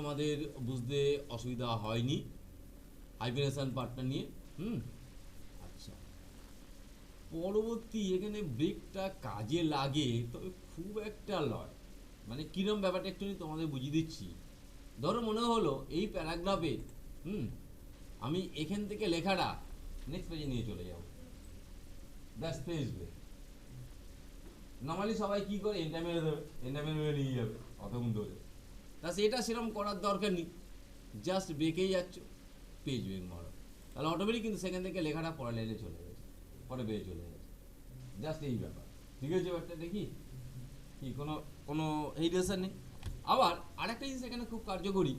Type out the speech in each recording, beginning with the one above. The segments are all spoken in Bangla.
তোমাদের বুঝতে অসুবিধা হয়নি হাইফেনেশন পার্টটা নিয়ে? আচ্ছা, পরবর্তী এখানে ব্রেকটা কাজে লাগে, তবে খুব একটা লয়। মানে কিরম ব্যাপারটা একটু তোমাদের বুঝিয়ে দিচ্ছি। ধরো মনে হলো এই প্যারাগ্রাফে আমি এখান থেকে লেখাটা নেক্সট পেজে নিয়ে চলে যাব, দ্যাটস পেজ ব্রেক। নর্মালি সবাই কি করে, এন্টার মেরে দেবে, এন্টার মেরে নিয়ে যাবে, অতক্ষণ ধরে। তা সেটা সেরকম করার দরকার নেই, জাস্ট ব্রেকেই যাচ্ছ, পেজ ব্রেক মারো, তাহলে অটোমেটিক কিন্তু সেখান থেকে লেখাটা পরের লাইনে চলে গেছে, পরে পেজে চলে গেছে। জাস্ট এই ব্যাপার, ঠিক আছে? ব্যাপারটা দেখি কি কোনো কোনো হেজিটেশন নেই। আবার আরেকটা জিনিস এখানে খুব কার্যকরী।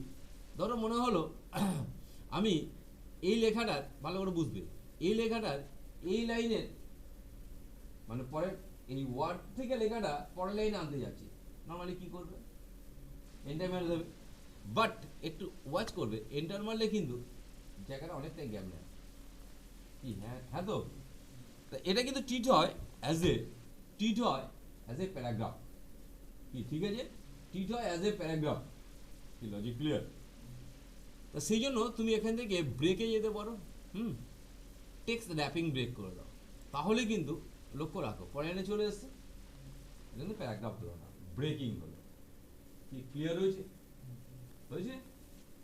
ধরো মনে হলো আমি এই লেখাটার, ভালো করে বুঝবে, এই লেখাটার এই লাইনের মানে পরের এই ওয়ার্ড থেকে লেখাটা পরের লাইনে আনতে যাচ্ছি, নর্মালি কি করবে, এন্টার মেরে দেবে। বাট একটু ওয়াচ করবে, এন্টার মারলে কিন্তু জায়গাটা অনেকটাই গ্যাপ নেয়। কি হ্যাঁ হ্যাঁ তো এটা কিন্তু ট্রিট হয় অ্যাজ এ প্যারাগ্রাফ। কি ঠিক আছে? ট্রিট হয় অ্যাজ এ প্যারাগ্রাফ। কি লজিক ক্লিয়ার? তা সেই জন্য তুমি এখান থেকে ব্রেকে যেতে পারো, টেক্সট র্যাপিং ব্রেক করে দাও, তাহলে কিন্তু লক্ষ্য রাখো পরে এনে চলে এসছে, কিন্তু প্যারাগ্রাফ হলো না, ব্রেকিং হলো। কি ক্লিয়ার হয়েছে? হয়েছে?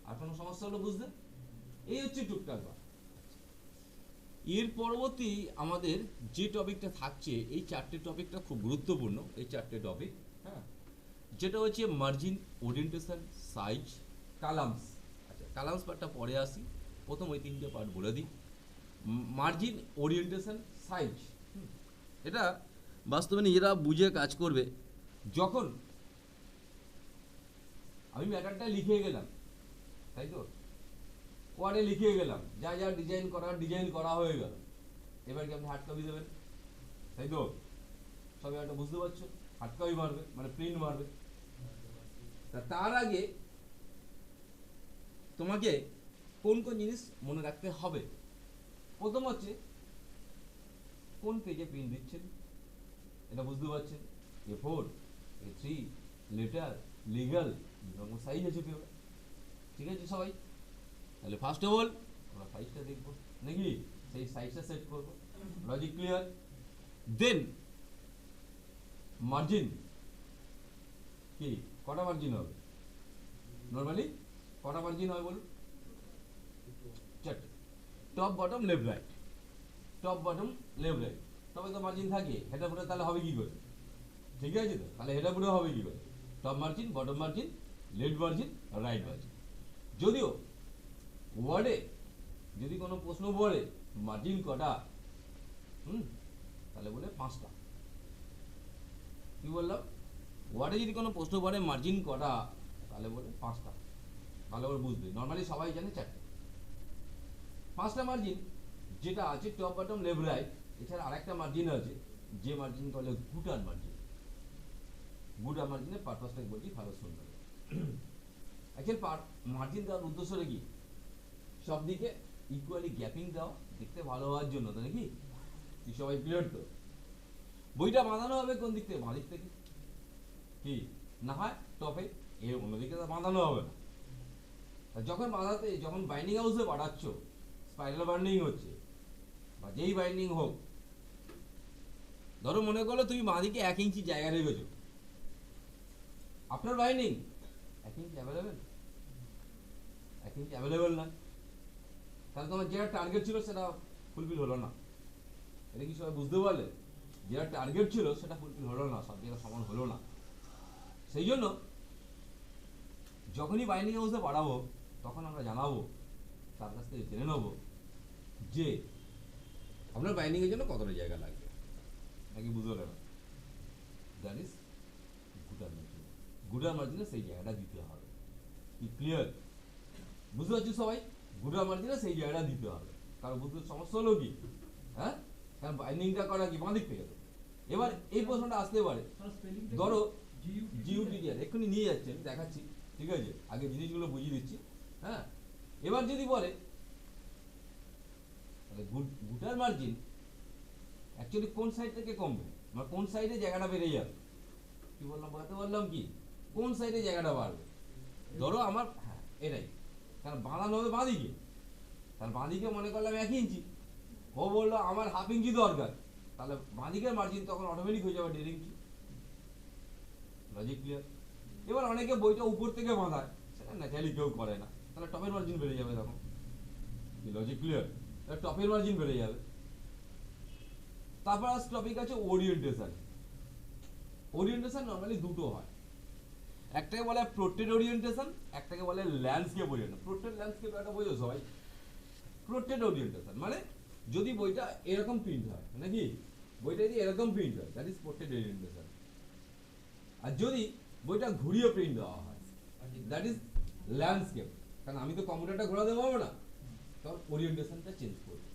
আর কোনো সমস্যা হলো বুঝতে? এই হচ্ছে টুকটাক বা। এর পরবর্তী আমাদের যে টপিকটা থাকছে, এই চারটে টপিকটা খুব গুরুত্বপূর্ণ, এই চারটে টপিক, হ্যাঁ, যেটা হচ্ছে মার্জিন, ওরিয়েন্টেশন, সাইজ, কালামস। আচ্ছা, কালামস পার্টটা পরে আসি, প্রথম ওই তিনটে পার্ট বলে দিই। মার্জিন, ওরিয়েন্টেশন, সাইজ, এটা বাস্তবে নিজেরা বুঝে কাজ করবে। যখন আমি ম্যাটারটা লিখে গেলাম, তাই তো, ওয়ার্ডে লিখে গেলাম, যা যা ডিজাইন করা হয়ে গেল, এবার কি আপনি হার্ড কপি দেবেন, তাই তো? সবাই একটা বুঝতে পারছো, হার্ড কপি মারবে মানে প্রিন্ট মারবে। তার আগে তোমাকে কোন কোন জিনিস মনে রাখতে হবে? প্রথম হচ্ছে কোন পেজে প্রিন্ট দিচ্ছেন, এটা বুঝতে পারছেন। A4, A3, লেটার, লিগাল, বিভিন্ন সাইজ আছে পেপার, ঠিক আছে সবাই? তাহলে ফার্স্ট অফ অল আমরা সাইজটা দেখবো নাকি, সেই সাইজটা সেট করবো। Logic clear? দেন মার্জিন, কি কটা মার্জিন হবে নর্মালি? কটা মার্জিন হয় বলুন? চারটে, top bottom left right, top bottom left right. তবে তো মার্জিন থাকে, হেডার ফুটে তাহলে হবে কি করে? ঠিক আছে তো, তাহলে হেডার ফুটে হবে কি করে? Top margin, bottom margin, left margin, right margin. যদিও ওয়ার্ডে যদি কোনো প্রশ্ন পড়ে মার্জিন কটা, তাহলে বলে 5টা। কি বললাম? ওয়ার্ডে যদি কোনো প্রশ্ন পড়ে মার্জিন কটা, তাহলে বলে 5টা। ভালো করে বুঝবে, নর্মালি সবাই জানে 4টে। 5টা মার্জিন যেটা আছে টপ বটম লেফট রাইট, এছাড়া আরেকটা মার্জিন আছে, যে মার্জিনটা হলো গুটার মার্জিন। গুটার মার্জিনের পারপাসটা বলছি, ভালো শুনবে। অ্যাকচুয়ালি মার্জিন দেওয়ার উদ্দেশ্য কি? সব দিকে ইকুয়ালি গ্যাপিং দেওয়া, দেখতে ভালো হওয়ার জন্য, তো নাকি? কি সবাই ক্লিয়ার তো? বইটা বাঁধানো হবে কোন দিক থেকে? বাঁ দিক থেকে। কি না হয় টপে, এর অন্যদিকে তো বাঁধানো হবে না। যখন বাঁধাতে, যখন বাইন্ডিং হাউসে বাড়াচ্ছ, স্পাইরাল বাইন্ডিং হচ্ছে বা যেই বাইন্ডিং হোক, ধরো মনে করলো তুমি বাঁ দিকে 1 ইঞ্চি জায়গা রেখেছো, আপনার বাইন্ডিং 1 ইঞ্চি অ্যাভেলেবেল, 1 ইঞ্চি অ্যাভেলেবেল না, তাহলে তোমার যেটা টার্গেট ছিল সেটা ফুলফিল হলো না। এটা কি সবাই বুঝতে পারলে? যেটা টার্গেট ছিল সেটা ফুলফিল হলো না, সব জায়গায় সমান হলো না। সেই জন্য যখনই বাইন্ডিং হাউসে বাড়াবো, তখন আমরা জানাবো, তার কাছ থেকে জেনে নেবো যে আপনার বাইন্ডিং এর জন্য কতটা জায়গা লাগবে, নাকি বুঝতে পারলেন? That is gutter margin. Gutter মার্জিনে সেই জায়গাটা দিতে হবে। কি ক্লিয়ার? বুঝতে পারছি সবাই? গুটার মার্জিনে সেই জায়গাটা দিতে হবে। কারণ বুঝতে সমস্যা হলো কি, হ্যাঁ, কারণ বাইন্ডিংটা করা কি বাঁ দিক থেকে। এবার এই প্রশ্নটা আসতে পারে, ধরো জিইউটিডিআর এক্ষুনি নিয়ে যাচ্ছেন, দেখাচ্ছি, ঠিক আছে? আগে জিনিসগুলো বুঝিয়ে দিচ্ছি, হ্যাঁ। এবার যদি বলে তাহলে গুটার মার্জিন অ্যাকচুয়ালি কোন সাইড থেকে কমবে, মানে কোন সাইডে জায়গাটা বেড়ে যাবে? কি বললাম, বলতে বললাম কি কোন সাইডে জায়গাটা বাড়বে? ধরো আমার, হ্যাঁ, এটাই, কারণ বাঁধানো হবে বাঁদিকে, তার বাঁদিকে মনে করলাম 1 ইঞ্চি, ও বললো আমার 1/2 ইঞ্চি দরকার, তাহলে বাঁদিকের মার্জিন তখন অটোমেটিক হয়ে যাবে 1.5 ইঞ্চি। Logic clear? এবার অনেকে বইটা উপর থেকে বাঁধায়, সেটা ন্যাচারালি কেউ করে না, তাহলে টপের মার্জিন বেড়ে যাবে তখন। Logic clear? টপের মার্জিন বেড়ে যাবে। তারপর আজ টপিক আছে ওরিয়েন্টেশন। ওরিয়েন্টেশন নর্মালি দুটো হয়, একটাকে বলে পোর্ট্রেট ওরিয়েন্টেশন, একটাকে বলে ল্যান্ডস্কেপ ওরিয়েন্টেশন। পোর্ট্রেট ল্যান্ডস্কেপ একটা বোঝো সবাই? পোর্ট্রেট ওরিয়েন্টেশন মানে যদি বইটা এরকম প্রিন্ট হয়, নাকি বইটা যদি এরকম প্রিন্ট হয়, দ্যাট ইজ পোর্ট্রেট ওরিয়েন্টেশন। আর যদি বইটা ঘুরিয়ে প্রিন্ট দেওয়া হয়, দ্যাট ইজ ল্যান্ডস্কেপ। কারণ আমি তো কম্পিউটারটা ঘোরাতে পারবো না, তখন ওরিয়েন্টেশনটা চেঞ্জ করবো।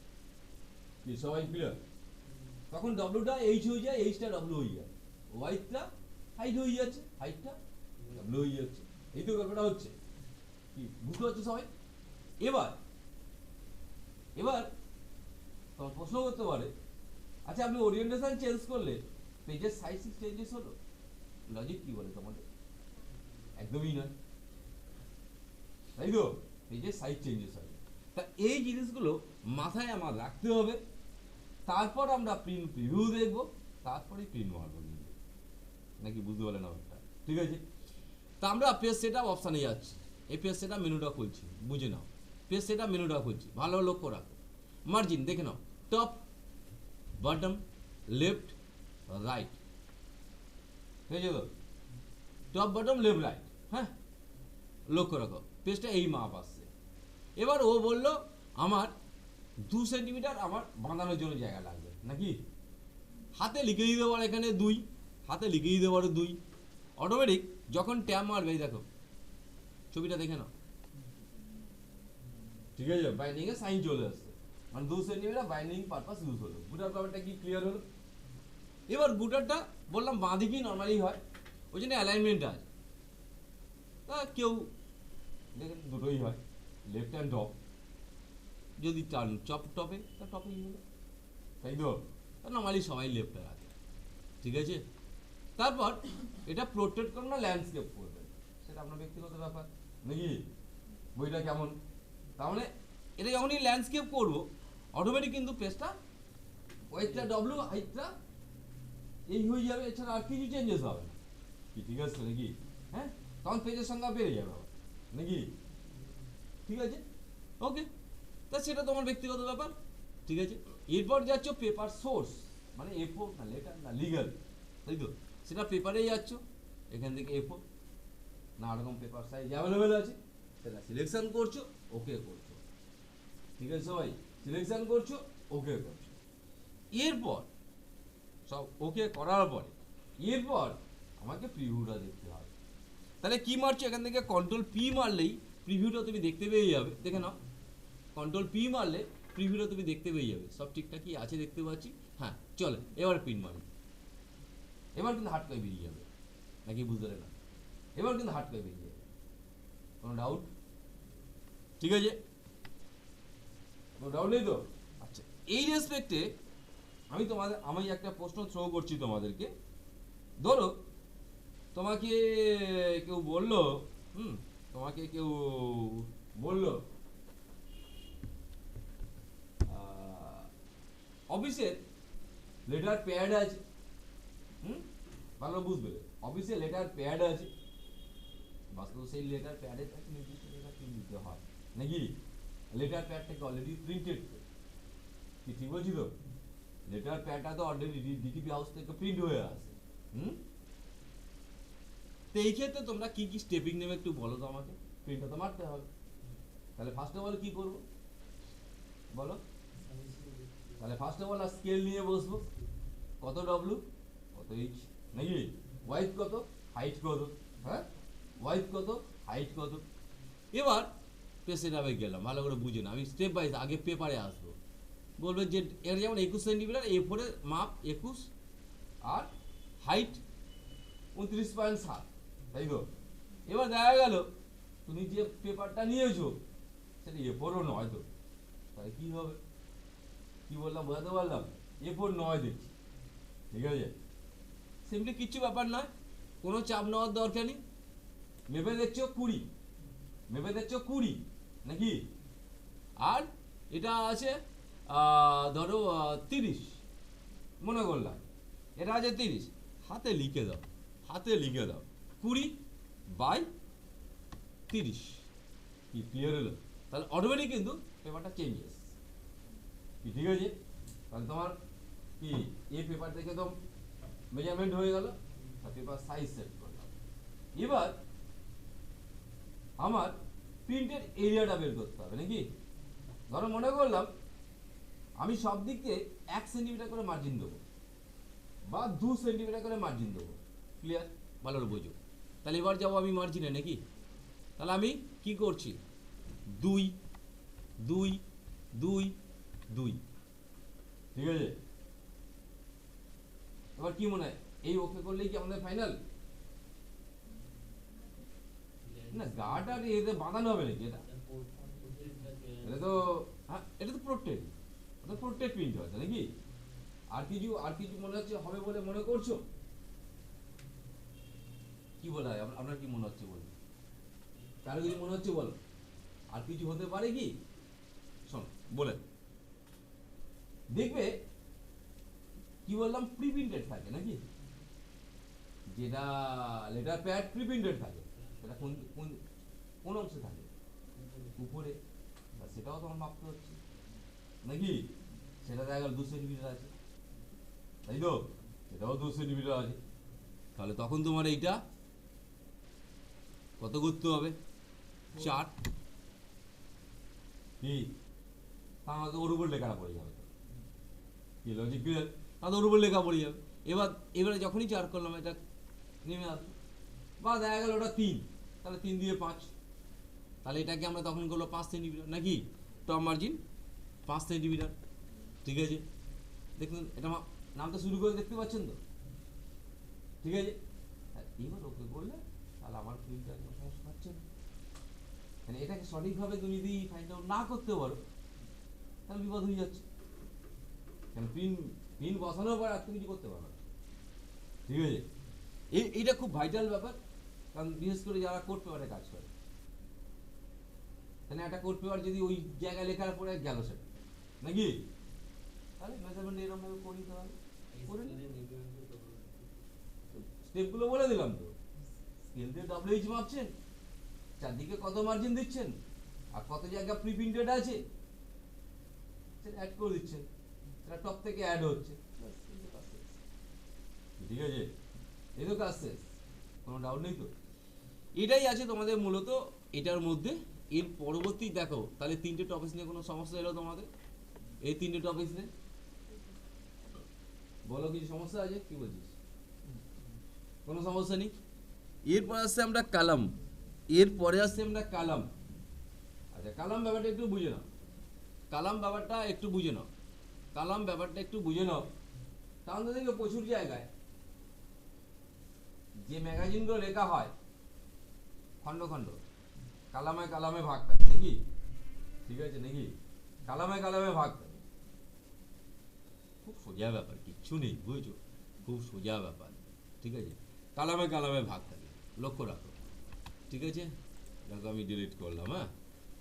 কি সবাই ক্লিয়ার? তখন ডব্লিউটা এইচ হয়ে যায়, এইচটা ডব্লিউ হয়ে যায়, ওয়াইটা হাইট হয়ে যাচ্ছে, হাইটটা ডব্লিউ হয়ে যাচ্ছে। এই তো ব্যাপারটা হচ্ছে। কি বুঝতে পারছো সবাই? এবার এবার তোমার প্রশ্ন করতে পারে, আচ্ছা আপনি ওরিয়েন্টেশন চেঞ্জ করলে পেজের সাইজ চেঞ্জেস হলো? লজিক কি বলে তোমাদের? একদমই নয়, তাই তো? পেজের সাইজ চেঞ্জেস হয়। তা এই জিনিসগুলো মাথায় আমার রাখতে হবে, তারপর আমরা প্রিন্ট প্রিভিউ দেখব, তারপরে প্রিন্ট মারবো কিন্তু, নাকি বুঝতে পারলেন ব্যাপারটা? ঠিক আছে, তা আমরা পেজ সেটআপ অপশানে যাচ্ছি। এই পেজ সেটআপ মেনুটা খুলছি, বুঝে নাও। পেজ সেটআপ মেনুটা খুলছি, ভালো লক্ষ্য রাখো। মার্জিন দেখে নাও, টপ, বটম, লেফট, রাইট, ঠিক আছে তো? টপ, বটম, লেফট, রাইট, হ্যাঁ, লক্ষ্য রাখো। পেজটা এই মাপ আসছে। এবার ও বললো আমার 2 সেন্টিমিটার আমার বাঁধানোর জন্য জায়গা লাগবে, নাকি? হাতে লিখে দিতে পারো এখানে 2, হাতে লিখে দিতে পারো 2। অটোমেটিক যখন ট্যাব মারবে, এই দেখো ছবিটা দেখে নাও, ঠিক আছে? বাইন্ডিং এ সাইন চলে আসছে, মানে 2 সেন্টিমিটার বাইন্ডিং পারপাস ইউজ হলো। বুটার ব্যাপারটা কি ক্লিয়ার হলো? এবার বুটারটা বললাম বাঁ দিকেই নর্মালি হয়, ওই জন্য অ্যালাইনমেন্ট আছে। তা কেউ দেখেন দুটোই হয়, লেফট অ্যান্ড টপ। যদি টার্ন টপে, তা টপেই হলো, তাই তো? নর্মালি সবাই লেফটে রাখে, ঠিক আছে? তারপর এটা পোর্ট্রেট করুন না ল্যান্ডস্কেপ করবেন, সেটা আপনার ব্যক্তিগত ব্যাপার, নাকি? বইটা কেমন, তার মানে এটা যখনই ল্যান্ডস্কেপ করবো, অটোমেটিক কিন্তু পেজটা ওয়েটটা ডব্লিউ, হাইটটা এই হয়ে যাবে, এছাড়া আর কিছু চেঞ্জেস হবে না। কি ঠিক আছে নাকি? হ্যাঁ, তখন পেজের সংখ্যা বেড়ে যাবে আবার, নাকি? ঠিক আছে, ওকে। তা সেটা তোমার ব্যক্তিগত ব্যাপার, ঠিক আছে? এরপর যাচ্ছ পেপার সোর্স, মানে এফও না লেটার না লিগাল, তাই তো? সেটা পেপারেই যাচ্ছ, এখান থেকে এফও না রকম পেপার সাইজ অ্যাভেলেবেল আছে, সেটা সিলেকশন করছো, ওকে করছো, ঠিক আছে সবাই? সিলেকশন করছো, ওকে করছো। এরপর সব ওকে করার পরে এরপর আমাকে প্রিভিউটা দেখতে হবে। তাহলে কি মারছো? এখান থেকে কন্ট্রোল পি মারলেই প্রিভিউটা তুমি দেখতে পেয়ে যাবে, দেখে নাও। কন্ট্রোল পি মারলে প্রিভিউটা তুমি দেখতে পেয়ে যাবে, সব ঠিকঠাক কি আছে দেখতে পাচ্ছি। হ্যাঁ, চলে এবার প্রিন্ট মারি। এবার কিন্তু হার্ড কপি বেরিয়ে যাবে, নাকি বুঝতে না? এবার কিন্তু হার্ড কপি বেরিয়ে যাবে, কোনো ডাউট? ঠিক আছে, কোনো ডাউট নেই তো? আচ্ছা, এই রেসপেক্টে আমি একটা প্রশ্ন থ্রো করছি তোমাদেরকে। ধরো তোমাকে কেউ বললো, তোমাকে কেউ বললো অফিসের লেটার প্যাড আছে, ভালো বুঝবে, অফিসে লেটার প্যাড আছে, বাস্তব সেই লেটার প্যাডে একটা নির্দিষ্ট লেটার প্রিন্ট দিতে হয়, নাকি? লেটার প্যাডটাকে অলরেডি প্রিন্টেড, কি ঠিক বলছি তো? লেটার প্যাডটা তো অলরেডি ডিটিপি হাউস থেকে প্রিন্ট হয়ে আসে। তো এই ক্ষেত্রে তোমরা কি কি স্টেপিং নেবে একটু বলো তো আমাকে। প্রিন্টটা তো মারতে হবে, তাহলে ফার্স্ট অফ অল কি করবো বলো? তাহলে ফার্স্ট অফ অল স্কেল নিয়ে বসবো, কত ডব্লু, কত এইচ, নাকি? ওয়াইড কত, হাইট কত, হ্যাঁ, ওয়াইড কত, হাইট কত। এবার পেসে নামে গেলাম, ভালো করে বুঝে না, আমি স্টেপ বাই আগে পেপারে আসবো। বলবে যে এর যেমন 21 সেন্টিমিটার, A4 এর মাপ 21, আর হাইট 29.7, তাই তো? এবার দেখা গেল তুমি যে পেপারটা নিয়েছো সেটা A4 নয়, তো তাহলে কি হবে? কি বললাম বোঝাতে পারলাম? A4 নয় দেখছি, ঠিক আছে? সিম্পলি কিচ্ছু ব্যাপার নয়, কোনো চাপ নেওয়ার দরকার নেই। মেপে দেখছো 20, মেপে দিচ্ছ 20 নাকি, আর এটা আছে ধরো 30 মনে করলাম, এটা আছে 30, হাতে লিখে দাও, 20/30, কি ক্লিয়ার হলো? তাহলে অটোমেটিক কিন্তু পেপারটা চেঞ্জেস, কি ঠিক আছে? তাহলে তোমার কি এই পেপার থেকে তো মেজারমেন্ট হয়ে গেল, আর পেপার সাইজ সেট করলাম। এবার আমার প্রিন্টের এরিয়াটা বের করতে হবে নাকি। ধরো মনে করলাম আমি সব দিকে 1 সেন্টিমিটার করে মার্জিন দেবো বা 2 সেন্টিমিটার করে মার্জিন দেবো, ক্লিয়ার? ভালো করে বোঝো। তাহলে এবার যাবো আমি মার্জিনে নাকি। তাহলে আমি কি করছি, 2 2 2 2, ঠিক আছে? এবার কি মনে হয় এই ওকে করলেই কি আমাদের ফাইনাল? না, গার্ড আর এতে বাঁধানো হবে নাকি? এটা তো হ্যাঁ, এটা তো প্রোটেক্ট, এটা প্রোটেক্ট প্রিন্ট হয়েছে নাকি। আর কিছু মনে হচ্ছে হবে বলে মনে করছো? কি বলা হয়, আপনার কি মনে হচ্ছে বলুন? কারো কিছু মনে হচ্ছে বলো, আর কিছু হতে পারে কি? শোন বলে দেখবে, কি বললাম, প্রি প্রিন্টেড থাকে নাকি, যেটা লেটার প্যাড প্রি প্রিন্টেড থাকে, সেটা কোন কোন কোন অংশে থাকে? উপরে। সেটাও তোমার মাপতে হচ্ছে নাকি, সেটা দেখা গেল 2 সেন্টিমিটার আছে, তাই তো? সেটাও 2 সেন্টিমিটার আছে। তাহলে তখন তোমার এইটা কত করতে হবে? 4, কি? তাহলে ওর উপর লেখা পড়ে যাবে, কি লজিক ক্লিয়ার? তাহলে ওর উপর লেখা পড়ে যাবে। এবারে যখনই 4 করলাম এটা নেমে আসবে, বা দেখা গেল ওটা 3, তাহলে 3 দিয়ে 5, তাহলে এটাকে আমরা তখন করলো 5 সেন্টিমিটার নাকি, টপ মার্জিন 5 সেন্টিমিটার, ঠিক আছে? দেখুন এটা নামটা শুরু করে দেখতে পাচ্ছেন তো, ঠিক আছে? এবার ওকে করলে তাহলে আমার প্রিন্টটা সমস্যা হচ্ছে না। মানে এটাকে সঠিকভাবে তুমি যদি ফাইন্ড আউট না করতে পারো তাহলে বিপদ হয়ে যাচ্ছে। কারণ পিন বসানোর পর আর তুমি কিছু করতে পারো না, ঠিক আছে? এইটা খুব ভাইটাল ব্যাপার, কারণ বিশেষ করে যারা কোড পেপারে কাজ করে, তাহলে একটা কোড পেপার যদি ওই জায়গায় লেখার পরে গেল সেটা নাকি, তাহলে মেজারমেন্ট এরকম ভাবে করে নিতে হবে। স্টেপগুলো বলে দিলাম তো, স্কেল দিয়ে ডব্লিউএইচ মাপছেন, চারদিকে কত মার্জিন দিচ্ছেন, আর কত জায়গা প্রি প্রিন্টেড আছে সেটা অ্যাড করে দিচ্ছেন, সেটা টপ থেকে অ্যাড হচ্ছে, ঠিক আছে? এই তো কাজ শেষ, কোনো ডাউট নেই তো? এটাই আছে তোমাদের মূলত এটার মধ্যে। এর পরবর্তী দেখো, তাহলে 3টে টপিক নিয়ে কোনো সমস্যা এলো তোমাদের? এই 3টে টপিক নিয়ে বলো, কিছু সমস্যা আছে? কি বলছিস? কোনো সমস্যা নেই। এরপর আসছে আমরা কালাম, এরপরে আসছে আমরা কালাম। আচ্ছা, কালাম ব্যাপারটা একটু বুঝে নাও, কালাম ব্যাপারটা একটু বুঝে নাও, কালাম ব্যাপারটা একটু বুঝে নাও। কারণ দেখবে প্রচুর জায়গায় যে ম্যাগাজিনগুলো লেখা হয় খণ্ড খণ্ড, কালামে কালামে ভাগ থাকে নাকি, ঠিক আছে নাকি? কালামে কালামে ভাগ থাকে, খুব সোজা ব্যাপার, কিচ্ছু নেই, বুঝছো? খুব সোজা ব্যাপার, ঠিক আছে? কালামে কালামে ভাগ থাকে, লক্ষ্য রাখো, ঠিক আছে? দেখো আমি ডিলিট করলাম, হ্যাঁ,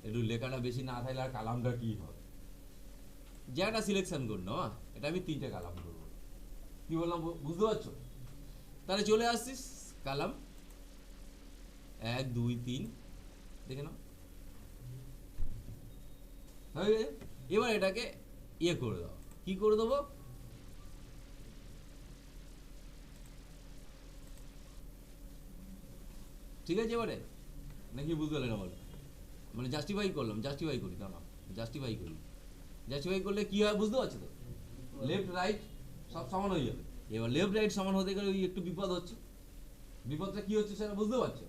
একটু লেখাটা বেশি না থাকলে আর কালামটা কি হবে, জায়গাটা সিলেকশন করে নাও। হ্যাঁ, এটা আমি 3টে কালাম করবো, কি বললাম বুঝতে পারছো? তাহলে চলে আসছিস কালাম 1 2 3, দেখে নাও হয়ে গেছে। এবার এটাকে ইয়ে করে দাও, কি করে দেবো? ঠিক আছে এবারে, নাকি বুঝতে পারলে না বলো? মানে জাস্টিফাই করলাম, জাস্টিফাই করি, দাঁড়াও জাস্টিফাই করি। জাস্টিফাই করলে কি হয় বুঝতে পারছো তো? লেফট রাইট সব সমান হয়ে যাবে। এবার লেফট রাইট সমান হতে গেলে ওই একটু বিপদ হচ্ছে, বিপদটা কি হচ্ছে সেটা বুঝতে পারছো?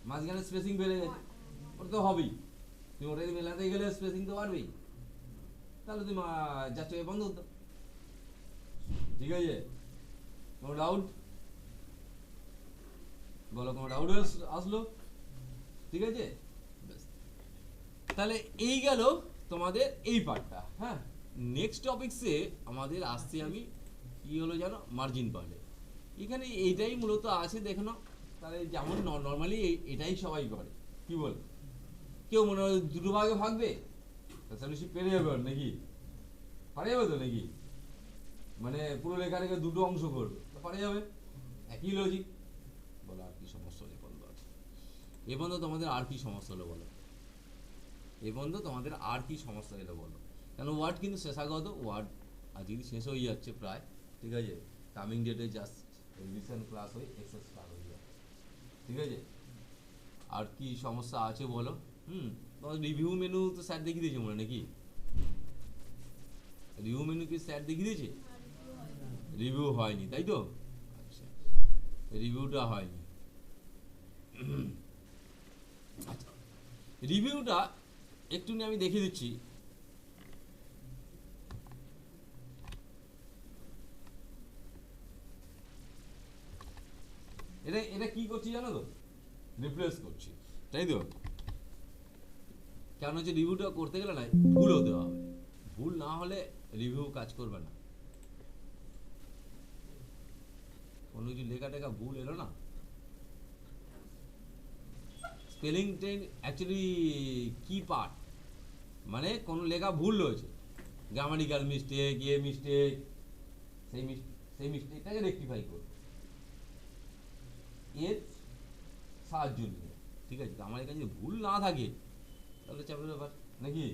মাঝখানে স্পেসিং বেড়ে গেছে, ওটা তো হবেই, তুমি ওটাকে মেলাতে গেলে স্পেসিং তো বাড়বেই, তাহলে তুমি জাস্টিফাই বন্ধ হতো, ঠিক আছে? কোনো ডাউট বলো, কোনো ডাউট আসলো? ঠিক আছে, তাহলে এই গেল তোমাদের এই পার্টটা। হ্যাঁ, নেক্সট টপিকসে আমাদের আসছে আমি কি হলো জানো, মার্জিন পার্টে। এখানে এইটাই মূলত আছে, দেখো না, তাহলে যেমন নর্মালি এটাই সবাই করে, কি বল? কেউ মনে হয় দুটো ভাগে ভাগবে, তাহলে সে পেরে যাবে নাকি? পারে যাবে তো নাকি? মানে পুরো লেখাটাকে দুটো অংশ করবে, পারে যাবে। একই লজিক। বলো আর কি সমস্যা হলে বন্ধ আছে? এ বন্ধ তোমাদের আর কি সমস্যা হলো বলো? এ বন্ধ তোমাদের আর কি সমস্যা হলো বলো? কেন ওয়ার্ড কিন্তু শেষাগত ওয়ার্ড আজকে শেষ হয়ে যাচ্ছে প্রায়, ঠিক আছে? কামিং ডেটে জাস্ট রিভিশন ক্লাস হয়ে এক্সেস স্টার্ট হয়ে যাবে, ঠিক আছে? আর কি সমস্যা আছে বলো? তোমাদের রিভিউ মেনু তো স্যার দেখিয়ে দিয়েছে মনে নাকি? রিভিউ মেনু কি স্যার দেখিয়ে দিয়েছে? রিভিউ হয়নি তাই তো? আচ্ছা, রিভিউটা হয়নি। আচ্ছা, রিভিউটা একটু আমি দেখিয়ে দিচ্ছি। এটা এটা কি করছি জানো তো? রিপ্লেস করছি, তাই তো? কেন হচ্ছে রিভিউটা করতে গেলে না ভুল হতে হবে, ভুল না হলে রিভিউ কাজ করবে না। কোনো কিছু লেখা টেখা ভুল এলো না, স্পেলিং অ্যাকচুয়ালি কি পার্ট, মানে কোনো লেখা ভুল রয়েছে, গ্রামাটিক্যাল মিস্টেক, মিস্টেক, সেই মিস্টেকটাকে রেকটিফাই করবে এর সাহায্য নিয়ে, ঠিক আছে? আমার এখানে যদি ভুল না থাকে তাহলে চাপের ব্যাপার নাকি?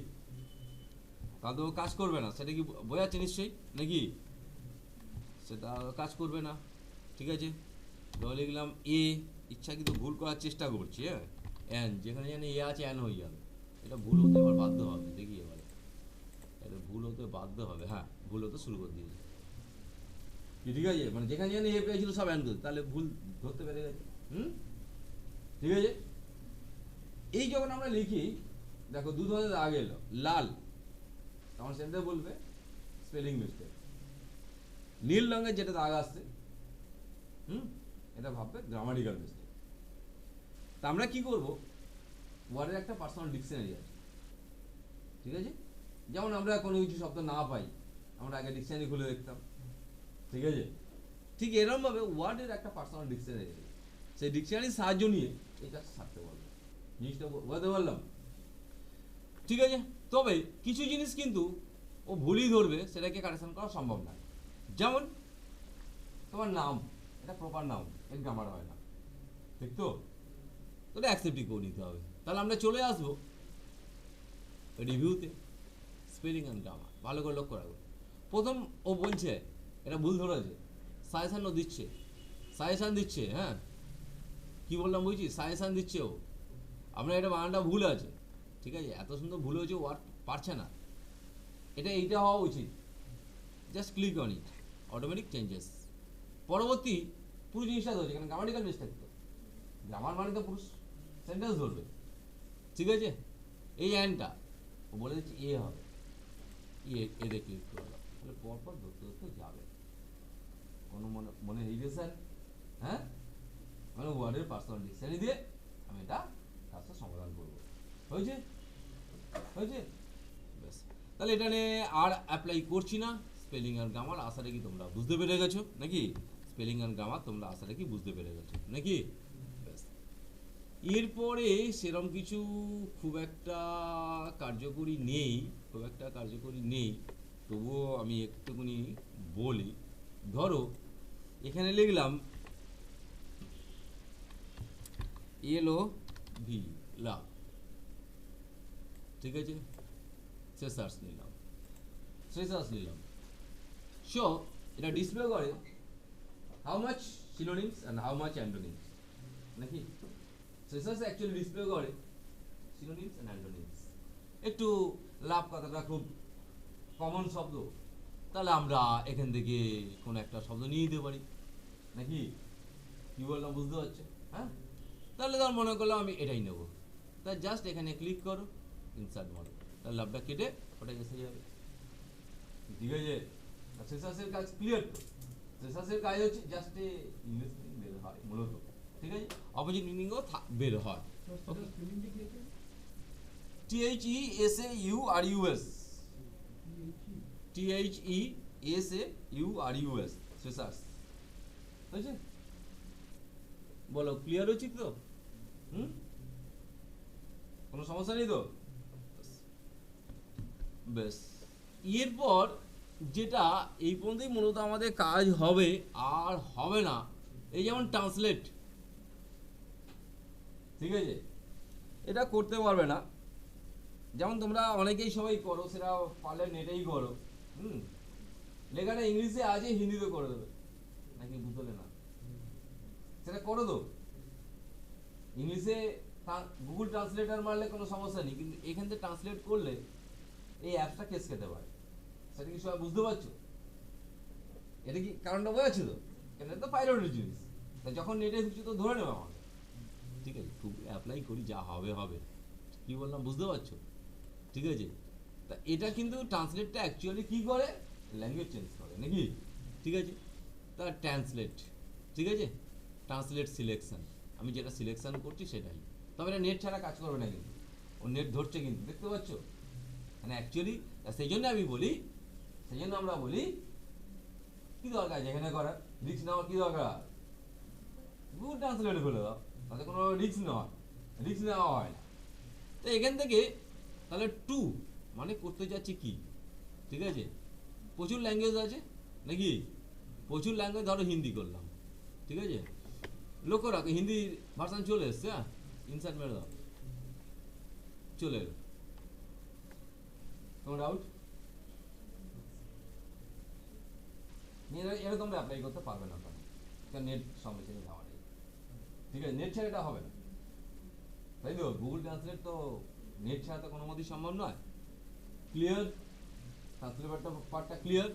তাহলে তো কাজ করবে না, সেটা কি বোঝাচ্ছে নিশ্চয়ই নাকি? সেটা কাজ করবে না, ঠিক আছে? ধরে লিখলাম এ, ইচ্ছা কিন্তু ভুল করার চেষ্টা করছি, হ্যাঁ, এন, যেখানে জানি এ আছে এন হয়ে যাবে, এটা ভুল হতে এবার বাধ্য হবে, দেখি এবারে এটা ভুল হতে বাধ্য হবে। হ্যাঁ, ভুল হতে শুরু করে দিয়েছে, ঠিক আছে? মানে যেখানে জানি এ পেয়েছিল সব এন করতে, তাহলে ভুল ধরতে পেরে গেছে। ঠিক আছে? এই যখন আমরা লিখি, দেখো দুধ হতে দাগ এলো লাল, তখন সেটা বলবে স্পেলিং মিস্টেক। নীল রঙের যেটা দাগ আসছে, এটা ভাববে গ্রামাটিক্যাল মিস্টেক। তা আমরা কি করব? ওয়ার্ডের একটা পার্সোনাল ডিকশনারি আছে, ঠিক আছে? যেমন আমরা কোনো কিছু শব্দ না পাই, আমরা আগে ডিকশনারি খুলে দেখতাম, ঠিক আছে? ঠিক এরকম ভাবে ওয়ার্ডের একটা পার্সোনাল ডিকশনারি আছে, সেই ডিকশনারির সাহায্য নিয়ে এই কাজ সারতে পারবো। জিনিসটা বুঝতে পারলাম, ঠিক আছে? তবে কিছু জিনিস কিন্তু ও ভুলই ধরবে, সেটাকে কারেকশন করা সম্ভব নয়। যেমন তোমার নাম, এটা প্রপার নাম, এর গ্রামার হয় না, ঠিক তো? ওটা অ্যাকসেপ্টই করে নিতে হবে। তাহলে আমরা চলে আসবো রিভিউতে, স্পেলিং অ্যান্ড গ্রামার ভালো করে লক্ষ্য রাখবো। প্রথম ও বলছে এটা ভুল ধরেছে, সাজেশানও দিচ্ছে, সাজেশান দিচ্ছে, হ্যাঁ, কি বললাম বুঝছি? সাজেশান দিচ্ছে ও, আমরা এটা বানানটা ভুল আছে, ঠিক আছে? এত সুন্দর ভুল হয়েছে, ওয়ার্ড পারছে না, এটা এইটা হওয়া উচিত, just click on it, automatic changes. পরবর্তী পুরো জিনিসটা ধরছে, এখানে গ্রামাটিক্যাল মিস্টেক, তো গ্রামার মানে তো পুরো সেন্টেন্স ধরবে, ঠিক আছে? এই অ্যানটা ও বলে দিচ্ছে এ হবে, এতে ক্লিক করলাম, তাহলে পরপর ধরতে ধরতে যাবে। কোনো মনে রিলেশন, হ্যাঁ, মানে ওয়ার্ডের পার্সোনাল ডিকশনারি দিয়ে আমি এটা কাজটা সমাধান করবো। হয়েছে? হয়েছে? ব্যাস, তাহলে এটা নিয়ে আর অ্যাপ্লাই করছি না। স্পেলিং আর গ্রামার আশা রাখি তোমরা বুঝতে পেরে গেছো নাকি? স্পেলিং আর গ্রামার তোমরা আশা রাখি বুঝতে পেরে গেছো নাকি? ব্যাস, এরপরে সেরকম কিছু খুব একটা কার্যকরী নেই, তবুও আমি একটুখানি বলি। ধরো এখানে লিখলাম LOV, লাভ, ঠিক আছে? সেসার্স নিলাম, সো এটা ডিসপ্লে করে how much synonyms and how much antonyms নাকি? সেসার্স অ্যাকচুয়ালি ডিসপ্লে করে সিনোনিমস অ্যান্ড অ্যান্টোনিমস। একটু লাভ কথাটা খুব কমন শব্দ, তাহলে আমরা এখান থেকে কোনো একটা শব্দ নিয়ে নিতে পারি নাকি? কি বললাম বুঝতে পারছো? হ্যাঁ, তাহলে ধর মনে করলাম আমি এটাই নেব, তাই জাস্ট এখানে ক্লিক করো, ইনসার্ট মারো, তাহলে লাভটা কেটে ওটা এসে যাবে, ঠিক আছে? আর সেসাসের কাজ ক্লিয়ার তো? সেসাসের কাজ হচ্ছে জাস্ট ইংলিশ মিনিং বের হয় মূলত, ঠিক আছে? অপোজিট মিনিংও বের হয়। THESAURUS, THESAURUS, সেসাস, হয়েছে? বলো ক্লিয়ার হচ্ছে তো? কোনো কোনো সমস্যা নেই তো? বেশ, এরপর যেটা এই পর্যন্তই মূলত আমাদের কাজ হবে, আর হবে না। এই যেমন ট্রান্সলেট, ঠিক আছে, এটা করতে পারবে না। যেমন তোমরা অনেকেই সবাই করো, সেটা পারলে নেটেই করো। লেখাটা ইংলিশে আছে, হিন্দিতে করে দেবে, নাকি বুঝলে না? সেটা করো তো। ইংলিশে গুগল ট্রান্সলেটার মারলে কোনো সমস্যা নেই, কিন্তু এখান থেকে ট্রান্সলেট করলে এই অ্যাপসটা কেস খেতে পারে। সেটা কি সবাই বুঝতে পারছো? এটা কি কারণটা বোঝাচ্ছি তো? এটা তো পাইলটের জিনিস, যখন নেটে ঢুকছি তো ধরে নেবে আমাকে। ঠিক আছে, খুব অ্যাপ্লাই করি, যা হবে হবে। কি বললাম বুঝতে পারছো? ঠিক আছে, তা এটা কিন্তু ট্রান্সলেটটা অ্যাকচুয়ালি কি করে, ল্যাঙ্গুয়েজ চেঞ্জ করে নাকি? ঠিক আছে, তা ট্রান্সলেট, ঠিক আছে, ট্রান্সলেট সিলেকশন, আমি যেটা সিলেকশন করছি সেটাই। তবে এটা নেট ছাড়া কাজ করবে না, কিন্তু ও নেট ধরছে, কিন্তু দেখতে পাচ্ছ মানে অ্যাকচুয়ালি। সেই জন্য আমি বলি, সেই জন্য আমরা বলি কি দরকার যেখানে করার, রিস্ক নেওয়ার কি দরকার? গুগল ট্রান্সলেট খুলে দাও, তাতে কোনো রিস্ক নয়, রিস্ক নেওয়া হয় না। তো এখান থেকে তাহলে টু মানে করতে যাচ্ছি কি, ঠিক আছে, প্রচুর ল্যাঙ্গুয়েজ আছে নাকি? প্রচুর ল্যাঙ্গুয়েজ, ধরো হিন্দি করলাম, ঠিক আছে, লক্ষ্য রাখো হিন্দি ভার্সান চলে এসছে। হ্যাঁ, ইনসার্ট মেরে দাও, চলে এলো। কোনো ডাউট? এটা তোমরা অ্যাপ্লাই করতে পারবে না, কারণ নেট সঙ্গে সঙ্গে যাওয়া নেই। ঠিক আছে, নেট ছাড়া এটা হবে না, তাই তো? গুগল ট্রান্সলেট তো নেট ছাড়া তো কোনো মতেই সম্ভব নয়। ক্লিয়ার? ট্রান্সলেট পার্টটা ক্লিয়ার?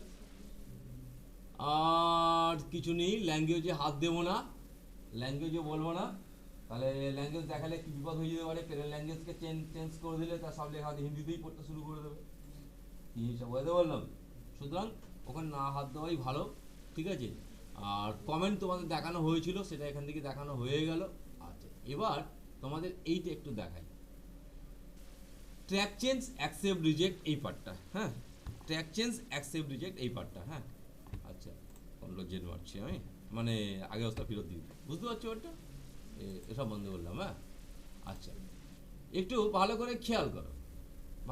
আর কিছু নেই, ল্যাঙ্গুয়েজে হাত দেবো না, ল্যাঙ্গুয়েজও বলবো না, তাহলে ল্যাঙ্গুয়েজ দেখালে কি বিপদ হয়ে যেতে পারে। প্যারেন্ট ল্যাঙ্গুয়েজকে চেঞ্জ করে দিলে তার সব লেখা হিন্দিতেই পড়তে শুরু করে দেবে। কি হিসাব বুঝতে বললাম? সুতরাং ওখানে না হাত দেওয়াই ভালো, ঠিক আছে। আর কমেন্ট তোমাদের দেখানো হয়েছিল, সেটা এখান থেকে দেখানো হয়ে গেল। আচ্ছা, এবার তোমাদের এইটা একটু দেখাই, ট্র্যাক চেঞ্জ অ্যাকসেপ্ট রিজেক্ট এই পার্টটা। হ্যাঁ, ট্র্যাক চেঞ্জ অ্যাকসেপ্ট রিজেক্ট এই পার্টটা। হ্যাঁ, আচ্ছা, কন্ট্রোল জেড মারছি আমি, মানে আগে অবস্থা ফেরত দিই, বুঝতে পারছো ওটা? এসব বন্ধ করলাম। হ্যাঁ, আচ্ছা, একটু ভালো করে খেয়াল করো,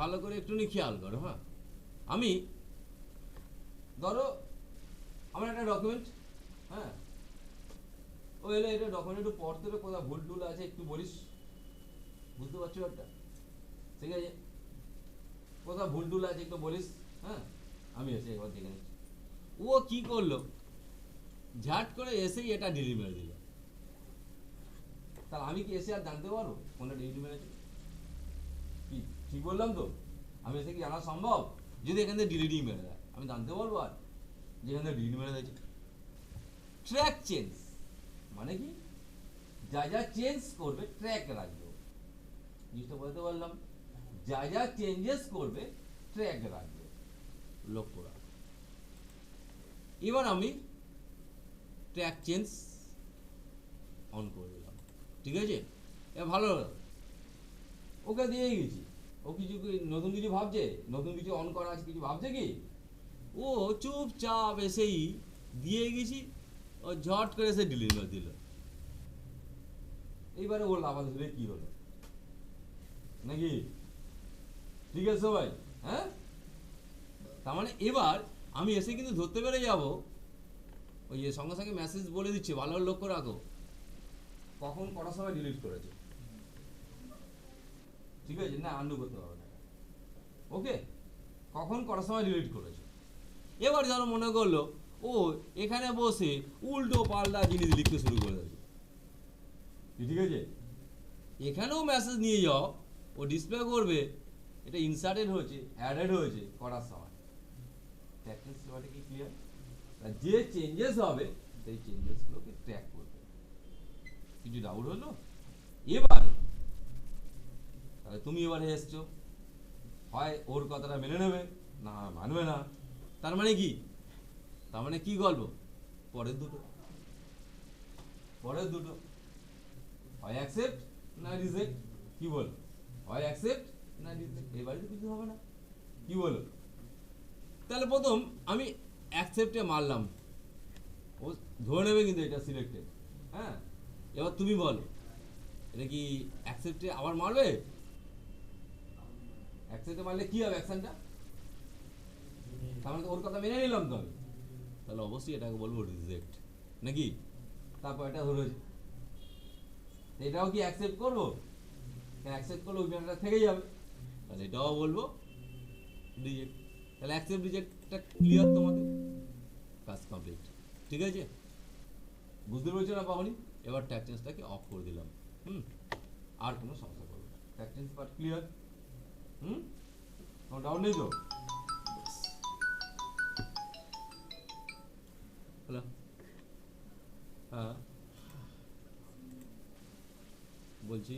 ভালো করে একটুখানি খেয়াল করো। হ্যাঁ, আমি ধরো আমার একটা ডকুমেন্ট, হ্যাঁ, ও এলে এটা ডকুমেন্ট একটু পড়তে হবে, কোথাও ভুল টুল আছে একটু বলিস, বুঝতে পারছো একটা? ঠিক আছে, কোথাও ভুল টুল আছে একটু বলিস। হ্যাঁ, আমি এসে একবার দেখে নিচ্ছি। ও কি করলো, ঝাট করে এসেই এটা ডিলিট মেরে দিল। তাহলে আমি কি এসে আর জানতে পারবো কোনটা ডিলিট মেরেছে? কি ঠিক বললাম তো? আমি এসে কি জানা সম্ভব? যদি এখান থেকে ডিলিটই মেরে দেয়, আমি জানতে পারবো আর যে এখান থেকে ডিলিট মেরে দিয়েছে? ট্র্যাক চেঞ্জ মানে কি, যা যা চেঞ্জ করবে ট্র্যাক রাখবে, জিনিসটা বলতে পারলাম? যা যা চেঞ্জেস করবে ট্র্যাক রাখবে, লক্ষ্য রাখবে। এবার আমি ট্র্যাক চেঞ্জ অন করে দিলাম, ঠিক আছে। এবার ভালো, ওকে দিয়েই গেছি, ও কিছু নতুন কিছু ভাবছে, নতুন কিছু অন করা আছে কিছু ভাবছে কি? ও চুপচাপ এসেই দিয়ে গেছি, ও ঝট করে এসে ডিলিট করে দিল। এইবারে ওর লাভা ধরে কি হলো নাকি? ঠিক আছে সবাই? হ্যাঁ, তার মানে এবার আমি এসে কিন্তু ধরতে পেরে যাব, ওই যে সঙ্গে সঙ্গে মেসেজ বলে দিচ্ছে, ভালো লক্ষ্য রাখো কখন কটার সময় ডিলিট করেছে, ঠিক আছে, না আন্ডু করতে পারবে না। ওকে, কখন কটার সময় ডিলিট করেছে। এবার ধরো মনে করলো ও এখানে বসে উল্টো পাল্টা জিনিস লিখতে শুরু করে দিয়েছে, ঠিক আছে, এখানেও মেসেজ নিয়ে যাও, ও ডিসপ্লে করবে এটা ইনসার্টেড হয়েছে, অ্যাডেড হয়েছে করার সময়। ট্র্যাকিং সেবাটা কি ক্লিয়ার? যে চেঞ্জেস হবে সেই চেঞ্জেসগুলোকে ট্র্যাক করবে। কিছু ডাউট হলো? এবার তাহলে তুমি এবারে এসছো, হয় ওর কথাটা মেনে নেবে, না মানবে না। তার মানে কি, তার মানে কি গল্প? পরের দুটো, পরের দুটো হয় অ্যাকসেপ্ট না রিজেক্ট, কি বল? হয় অ্যাকসেপ্ট না রিজেক্ট, এবারে তো কিছু হবে না, কি বলো? তাহলে প্রথম আমি অ্যাকসেপ্টে মারলাম, ও ধরে নেবে কিন্তু এটা সিলেক্টেড। হ্যাঁ, এবার তুমি বলো এটা কি অ্যাকসেপ্টে আবার মারবে অ্যাকসেপ্টে মারলে কি হবে অ্যাকশনটা? তার মানে তো ওর কথা মেনে নিলাম তো আমি, তাহলে অবশ্যই এটাকে বলবো রিজেক্ট, নাকি? তারপর এটা ধরেছে, এটাও কি অ্যাকসেপ্ট করবো? অ্যাকসেপ্ট করলে ওই ম্যাটারটা থেকে যাবে, তাহলে এটাও বলবো রিজেক্ট। তাহলে অ্যাকসেপ্ট রিজেক্টটা ক্লিয়ার তোমাদের, কাজ কমপ্লিট। ঠিক আছে, বুঝতে পেরেছো না পাবনি? এবার ট্যাগ চেঞ্জটাকে অফ করে দিলাম। আর কোনো সমস্যা করবে না, ট্যাগ চেঞ্জ পার্ট ক্লিয়ার। কোনো ডাউট নেই তো? হ্যালো, হ্যাঁ বলছি